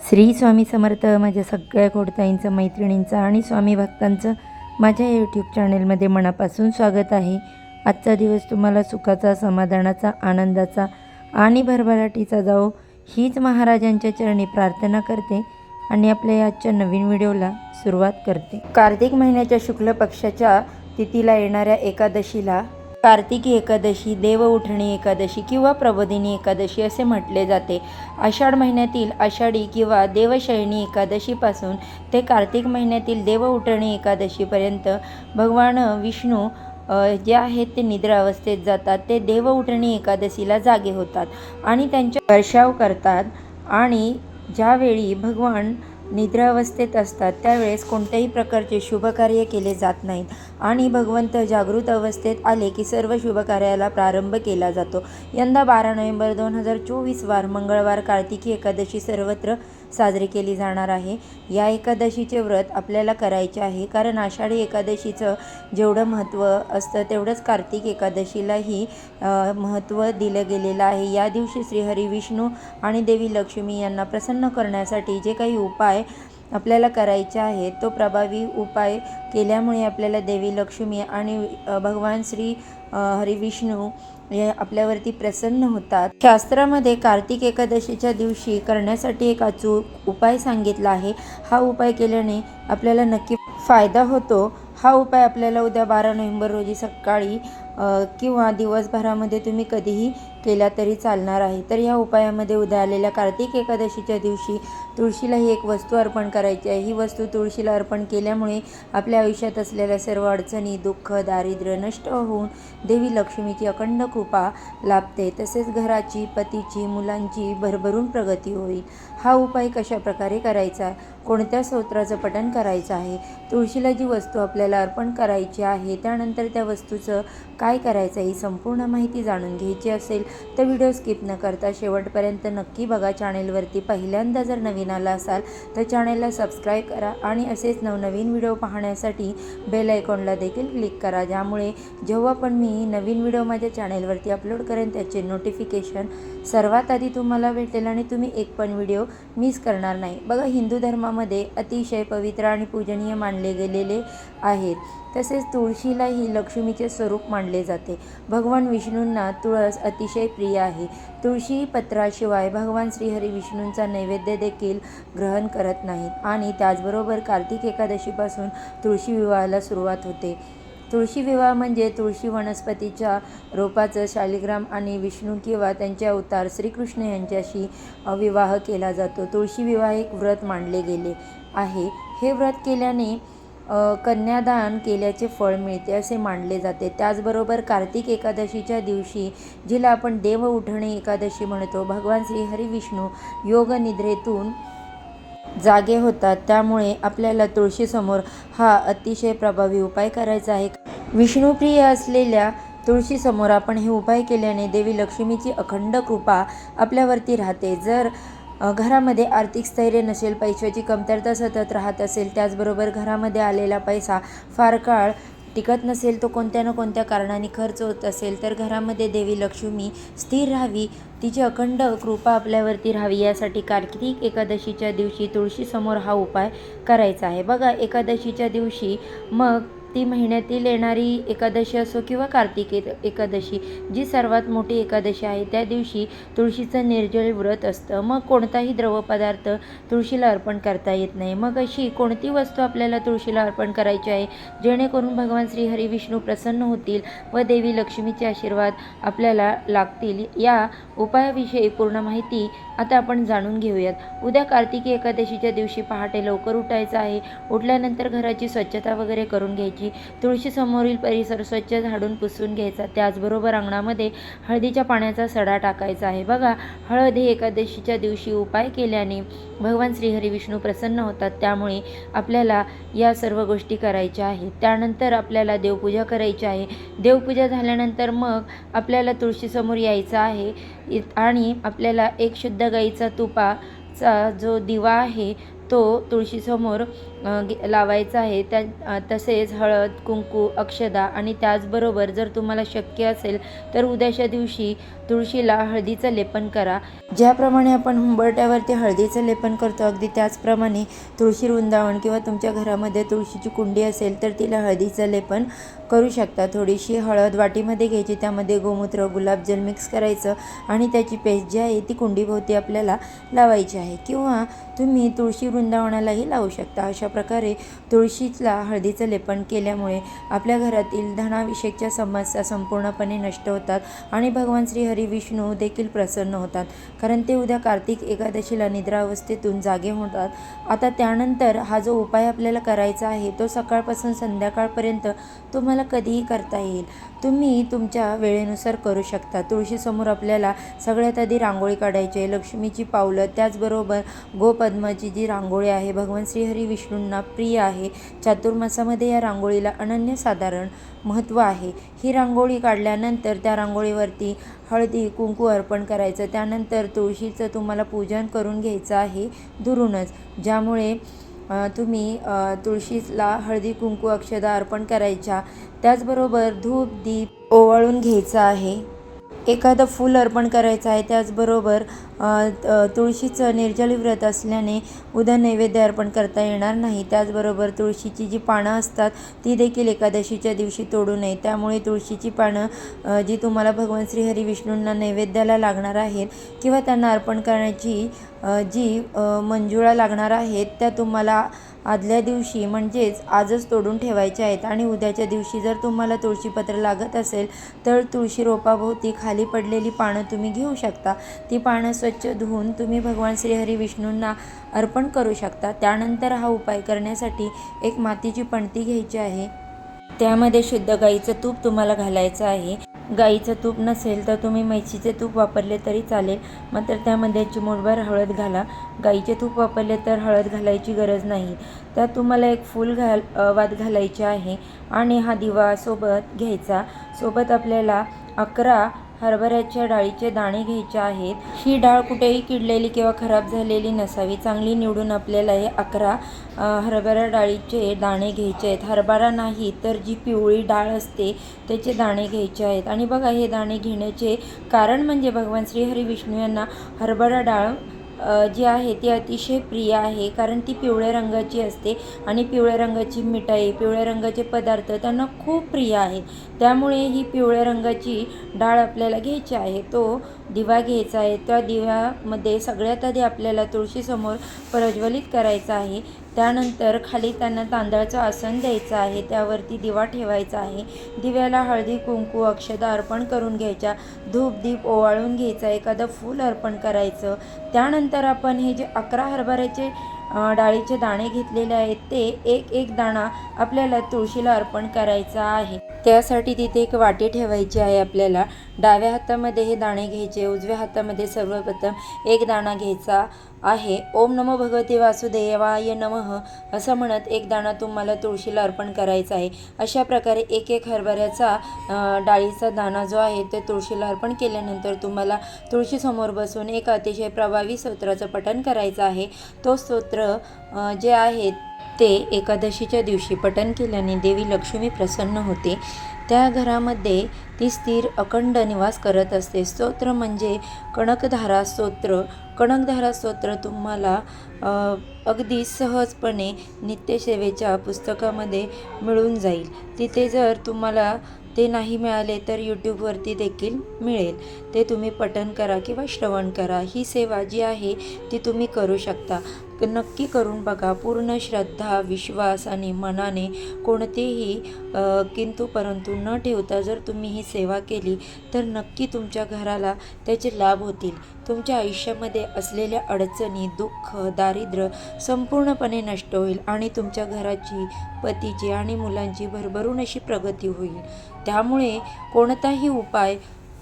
श्री स्वामी समर्थ. माझ्या सगळ्या खोडताईंचं, मैत्रिणींचं आणि स्वामी भक्तांचं माझ्या यूट्यूब चॅनेलमध्ये मनापासून स्वागत आहे. आजचा दिवस तुम्हाला सुखाचा, समाधानाचा, आनंदाचा आणि भरभराटीचा जाओ हीच महाराजांच्या चरणी प्रार्थना करते आणि आपल्या आजच्या नवीन व्हिडिओला सुरुवात करते. कार्तिक महिन्याच्या शुक्ल पक्षाच्या तिथीला येणाऱ्या एकादशीला कार्तिकी एकादशी, देवउठणी एकादशी किंवा प्रबोधिनी एकादशी असे म्हटले जाते. आषाढ महिन्यातील आषाढी किंवा देवशयनी एकादशीपासून ते कार्तिक महिन्यातील देवउठणी एकादशीपर्यंत भगवान विष्णू जे आहेत ते निद्रा अवस्थेत जातात. ते देवउठणी एकादशीला जागे होतात आणि त्यांच्या वर्षाव करतात. आणि ज्यावेळी भगवान निद्रावस्थेत असतात त्यावेळेस कोणत्याही प्रकारचे शुभकार्य केले जात नाहीत आणि भगवंत जागृत अवस्थेत आले की सर्व शुभकार्याला प्रारंभ केला जातो. यंदा 12 नोव्हेंबर 2024 वार मंगळवार कार्तिकी एकादशी सर्वत्र साजरी केली जाणार आहे. या एकादशीचे व्रत आपल्याला करायचे आहे, कारण आषाढी एकादशीचं जेवढं महत्त्व असतं तेवढंच कार्तिक एकादशीलाही महत्त्व दिलं गेलेलं आहे. या दिवशी श्रीहरी विष्णू आणि देवी लक्ष्मी यांना प्रसन्न करण्यासाठी जे काही उपाय आपल्याला करायचे आहेत तो प्रभावी उपाय केल्यामुळे आपल्याला देवी लक्ष्मी आणि भगवान श्री हरी विष्णू हे आपल्यावरती प्रसन्न होतात. शास्त्रामध्ये कार्तिक एकादशीच्या दिवशी करण्यासाठी एक अचूक उपाय सांगितला आहे. हा उपाय केल्याने आपल्याला नक्की फायदा होतो. हा उपाय आपल्याला उद्या 12 नोव्हेंबर रोजी सकाळी किंवा दिवसभरामध्ये तुम्ही कधीही केला तरी चालणार आहे. तर या उपायामध्ये उद्या आलेल्या कार्तिक एकादशीच्या दिवशी तुळशीला ही एक वस्तू अर्पण करायची आहे. ही वस्तू तुळशीला अर्पण केल्यामुळे आपल्या आयुष्यात असलेल्या सर्व अडचणी, दुःख, दारिद्र्य नष्ट होऊन देवी लक्ष्मीची अखंड कृपा लाभते. तसेच घराची, पतीची, मुलांची भरभरून प्रगती होईल. हा उपाय कशा प्रकारे करायचा, कोणत्या स्तोत्राचं पठण करायचं आहे, तुळशीला जी वस्तू आपल्याला अर्पण करायची आहे त्यानंतर त्या वस्तूचं काय करायचं ही संपूर्ण माहिती जाणून घ्यायची असेल तर व्हिडिओ स्किप न करता शेवटपर्यंत नक्की बघा. चॅनेलवरती पहिल्यांदा जर नवीन आला असाल तर चॅनेलला सबस्क्राईब करा आणि असेच नवनवीन व्हिडिओ पाहण्यासाठी बेल आयकॉनला देखील क्लिक करा, ज्यामुळे जेव्हा पण मी नवीन व्हिडिओ माझ्या चॅनेलवरती अपलोड करेन त्याचे नोटिफिकेशन सर्वात आधी तुम्हाला भेटेल आणि तुम्ही एक पण व्हिडिओ मिस करणार नाही. बघा, हिंदू धर्मामध्ये अतिशय पवित्र आणि पूजनीय मानले गेलेले आहेत. तसेच तुळशीलाही लक्ष्मीचे स्वरूप मानले जाते. भगवान विष्णूंना तुळस अतिशय प्रिय आहे. तुळशी पत्राशिवाय भगवान श्रीहरी विष्णूंचा नैवेद्य देखील ग्रहण करत नाहीत. आणि त्याचबरोबर कार्तिक एकादशीपासून तुळशी विवाहाला सुरुवात होते. तुळशी विवाह म्हणजे तुळशी वनस्पतीच्या रोपाचं शालिग्राम आणि विष्णू किंवा त्यांचे अवतार श्रीकृष्ण यांच्याशी विवाह केला जातो. तुळशी विवाह एक व्रत मानले गेले आहे. हे व्रत केल्याने कन्यादान केल्याचे फळ मिळते असे मानले जाते. त्याचबरोबर कार्तिक एकादशीच्या दिवशी, जिला आपण देवउठणी एकादशी म्हणतो, भगवान श्रीहरी विष्णू योग निद्रेतून जागे होतात. त्यामुळे आपल्याला तुळशीसमोर हा अतिशय प्रभावी उपाय करायचा आहे. विष्णुप्रिय असलेल्या तुळशीसमोर आपण हे उपाय केल्याने देवी लक्ष्मीची अखंड कृपा आपल्यावरती राहते. जर घरामध्ये आर्थिक स्थैर्य नसेल, पैशाची कमतरता सतत राहत असेल, त्याचबरोबर घरामध्ये आलेला पैसा फार काळ टिकत नसेल, तो कोणत्या ना कोणत्या कारणाने खर्च होत असेल, तर घरामध्ये देवी लक्ष्मी स्थिर राहावी, तिची अखंड कृपा आपल्यावरती राहावी यासाठी कार्तिक एकादशीच्या दिवशी तुळशीसमोर हा उपाय करायचा आहे. बघा, एकादशीच्या दिवशी मग ती महिन्यातील येणारी एकादशी असो किंवा कार्तिक एकादशी, जी सर्वात मोठी एकादशी आहे, त्या दिवशी तुळशीचं निर्जळ व्रत असतं. मग कोणताही द्रवपदार्थ तुळशीला अर्पण करता येत नाही. मग अशी कोणती वस्तू आपल्याला तुळशीला अर्पण करायची आहे जेणेकरून भगवान श्रीहरी विष्णू प्रसन्न होतील व देवी लक्ष्मीचे आशीर्वाद आपल्याला लागतील, या उपायाविषयी पूर्ण माहिती आता आपण जाणून घेऊयात. उद्या कार्तिकी एकादशीच्या दिवशी पहाटे लवकर उठायचं आहे. उठल्यानंतर घराची स्वच्छता वगैरे करून घ्यायची. तुळशीसमोरील परिसर स्वच्छ झाडून पुसून घ्यायचा. त्याचबरोबर अंगणामध्ये हळदीच्या पाण्याचा सडा टाकायचा आहे. बघा, हळद हे एकादशीच्या दिवशी उपाय केल्याने भगवान श्रीहरी विष्णू प्रसन्न होतात. त्यामुळे आपल्याला या सर्व गोष्टी करायच्या आहेत. त्यानंतर आपल्याला देवपूजा करायची आहे. देवपूजा झाल्यानंतर मग आपल्याला तुळशीसमोर यायचं आहे आणि आपल्याला एक शुद्ध गाईचा तुपाचा जो दिवा आहे तो तुळशीसमोर लावायचा आहे. तसेच हळद, कुंकू, अक्षदा आणि त्याचबरोबर जर तुम्हाला शक्य असेल तर उद्याच्या दिवशी तुळशीला हळदीचं लेपन करा. ज्याप्रमाणे आपण उंबरठ्यावरती हळदीचं लेपन करतो अगदी त्याचप्रमाणे तुळशी वृंदावन किंवा तुमच्या घरामध्ये तुळशीची कुंडी असेल तर तिला हळदीचं लेपन करू शकता. थोडीशी हळद वाटीमध्ये घ्यायची, त्यामध्ये गोमूत्र, गुलाबजल मिक्स करायचं आणि त्याची पेस्ट जी आहे ती कुंडीभोवती आपल्याला लावायची आहे किंवा तुम्ही तुळशी वृंदावनालाही लावू शकता. अशा प्रकारे तुळशीला हळदीचं लेपन केल्यामुळे आपल्या घरातील धनाभिषेकच्या समस्या संपूर्णपणे नष्ट होतात आणि भगवान श्री हरी विष्णू देखील प्रसन्न होतात, कारण ते उद्या कार्तिक एकादशीला निद्रावस्थेतून जागे होतात. आता त्यानंतर हा जो उपाय आपल्याला करायचा आहे तो सकाळपासून संध्याकाळपर्यंत तुम्हाला कधीही करता येईल. तुम्ही तुमच्या वेळेनुसार करू शकता. तुळशीसमोर आपल्याला सगळ्यात आधी रांगोळी काढायची आहे. लक्ष्मीची पावलं, त्याचबरोबर गोपद्माची जी रांगोळी आहे भगवान श्रीहरी विष्णूंना प्रिय आहे. चातुर्मासामध्ये या रांगोळीला अनन्यसाधारण महत्त्व आहे. ही रांगोळी काढल्यानंतर त्या रांगोळीवरती हळदी कुंकू अर्पण करायचं. त्यानंतर तुळशीचं तुम्हाला पूजन करून घ्यायचं आहे दुरूनच, ज्यामुळे तुम्ही तुळशीला हळदी कुंकू अक्षदा अर्पण करायच्या. त्याचबरोबर धूप दीप ओवाळून घ्यायचं आहे. एखादं फूल अर्पण करायचं आहे. त्याचबरोबर तुळशीचं निर्जली व्रत असल्याने उद्या नैवेद्य अर्पण करता येणार नाही. त्याचबरोबर तुळशीची जी पानं असतात ती देखील एकादशीच्या दिवशी तोडू नये. त्यामुळे तुळशीची पानं जी तुम्हाला भगवान श्री हरी विष्णूंना नैवेद्याला लागणार आहेत किंवा त्यांना अर्पण करण्याची जी मंजुळा लागणार आहेत त्या तुम्हाला आदल्या दिवशी म्हणजेच आजच तोडून ठेवायचे आहेत. आणि उद्याच्या दिवशी जर तुम्हाला तुळशीपत्र लागत असेल तर तुळशी रोपाभोवती खाली पडलेली पानं तुम्ही घेऊ शकता. ती पानं स्वच्छ धुवून तुम्ही भगवान श्रीहरी विष्णूंना अर्पण करू शकता. त्यानंतर हा उपाय करण्यासाठी एक मातीची पणती घ्यायची आहे. त्यामध्ये शुद्ध गाईचं तूप तुम्हाला घालायचं आहे. गाईचं तूप नसेल तर तुम्ही म्हैशीचे तूप वापरले तरी चालेल, मात्र त्यामध्ये चिमूटभर हळद घाला. गाईचे तूप वापरले तर हळद घालायची गरज नाही. त्यात तुम्हाला एक फूल वात घालायची आहे आणि हा दिवा सोबत घ्यायचा. सोबत आपल्याला 11 हरभऱ्याच्या डाळीचे दाणे घ्यायचे आहेत. ही डाळ कुठेही किडलेली किंवा खराब झालेली नसावी. चांगली निवडून आपल्याला हे 11 हरभरा डाळीचे दाणे घ्यायचे आहेत. हरभरा नाही तर जी पिवळी डाळ असते त्याचे दाणे घ्यायचे आहेत. आणि बघा, हे दाणे घेण्याचे कारण म्हणजे भगवान श्री हरी विष्णू यांना हरभरा डाळ जी आहे ती अतिशय प्रिय आहे, कारण ती पिवळ्या रंगाची असते आणि पिवळ्या रंगाची मिठाई, पिवळ्या रंगाचे पदार्थ त्यांना खूप प्रिय आहेत. त्यामुळे ही पिवळ्या रंगाची डाळ आपल्याला घ्यायची आहे. तो दिवा घ्यायचा आहे. त्या दिव्यामध्ये सगळ्यात आधी आपल्याला तुळशीसमोर प्रज्वलित करायचा आहे. त्यानंतर खाली त्यांना तांदळाचं आसन द्यायचं आहे. त्यावरती दिवा ठेवायचा आहे. दिव्याला हळदी कुंकू अक्षदा अर्पण करून घ्यायच्या. धूप दीप ओवाळून घ्यायचा. एखादं फूल अर्पण करायचं. त्यानंतर आपण हे जे 11 हरभऱ्याचे डाळीचे दाणे घेतलेले आहेत ते एक दाणा आपल्याला तुळशीला अर्पण करायचा आहे. त्यासाठी तिथे एक वाटी ठेवायची आहे. आपल्याला डाव्या हातामध्ये हे दाणे घ्यायचे, उजव्या हातामध्ये सर्वप्रथम एक दाणा घ्यायचा आहे. ओम नमो भगवते वासुदेवाय नमः असं म्हणत एक दाणा तुम्हाला तुळशीला अर्पण करायचा आहे. अशा प्रकारे एक हरभऱ्याचा डाळीचा दाणा जो आहे ते तुळशीला अर्पण केल्यानंतर तुम्हाला तुळशीसमोर बसून एक अतिशय प्रभावी स्तोत्राचं पठण करायचं आहे. तो स्तोत्र जे आहे ते एकादशीच्या दिवशी पठण केल्याने देवी लक्ष्मी प्रसन्न होते. त्या घरामध्ये ती स्थिर अखंड निवास करत असते. स्तोत्र म्हणजे कणकधारा स्तोत्र. कणकधारा स्तोत्र तुम्हाला अगदी सहजपणे नित्यसेवेच्या पुस्तकामध्ये मिळून जाईल. तिथे जर तुम्हाला ते नाही मिळाले तर यूट्यूबवरती देखील मिळेल. ते तुम्ही पठण करा किंवा श्रवण करा. ही सेवा जी आहे ती तुम्ही करू शकता. नक्की करून बघा. पूर्ण श्रद्धा, विश्वास आणि मनाने कोणतेही किंतु परंतु न ठेवता जर तुम्ही ही सेवा केली तर नक्की तुमच्या घराला त्याचे लाभ होतील. तुमच्या आयुष्यामध्ये असलेल्या अडचणी, दुःख, दारिद्र्य संपूर्णपणे नष्ट होईल आणि तुमच्या घराची, पतीची आणि मुलांची भरभरून अशी प्रगती होईल. त्यामुळे कोणताही उपाय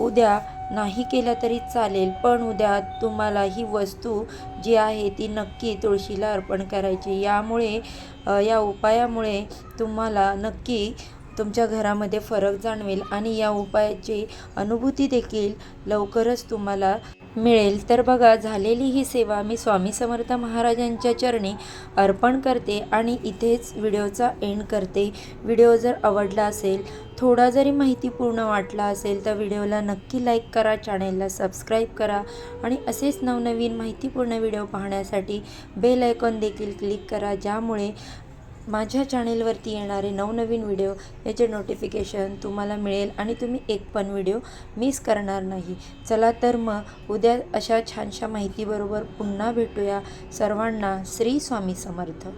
उद्या नाही केला तरी चालेल, पण उद्या तुम्हाला ही वस्तू जी आहे ती नक्की तुळशीला अर्पण करायची. या उपायामुळे तुम्हाला नक्की तुमच्या घरामध्ये फरक जाणवेल आणि या उपायाची अनुभूती देखील लवकरच तुम्हाला मिळेल. तर बघा, झालेली ही सेवा मी स्वामी समर्थ महाराजांच्या चरणी अर्पण करते आणि इथेच व्हिडिओचा एंड करते. व्हिडिओ जर आवडला असेल, थोडा जरी माहितीपूर्ण वाटला असेल तर व्हिडिओला नक्की लाईक करा, चॅनेलला सबस्क्राईब करा आणि असेच नवनवीन माहितीपूर्ण व्हिडिओ पाहण्यासाठी बेल आयकॉन देखील क्लिक करा, ज्यामुळे माझ्या चॅनेलवरती येणारे नवनवीन व्हिडिओ याचे नोटिफिकेशन तुम्हाला मिळेल आणि तुम्ही एक पण व्हिडिओ मिस करणार नाही. चला तर मग उद्या अशा छानशा माहितीबरोबर पुन्हा भेटूया. सर्वांना श्री स्वामी समर्थ.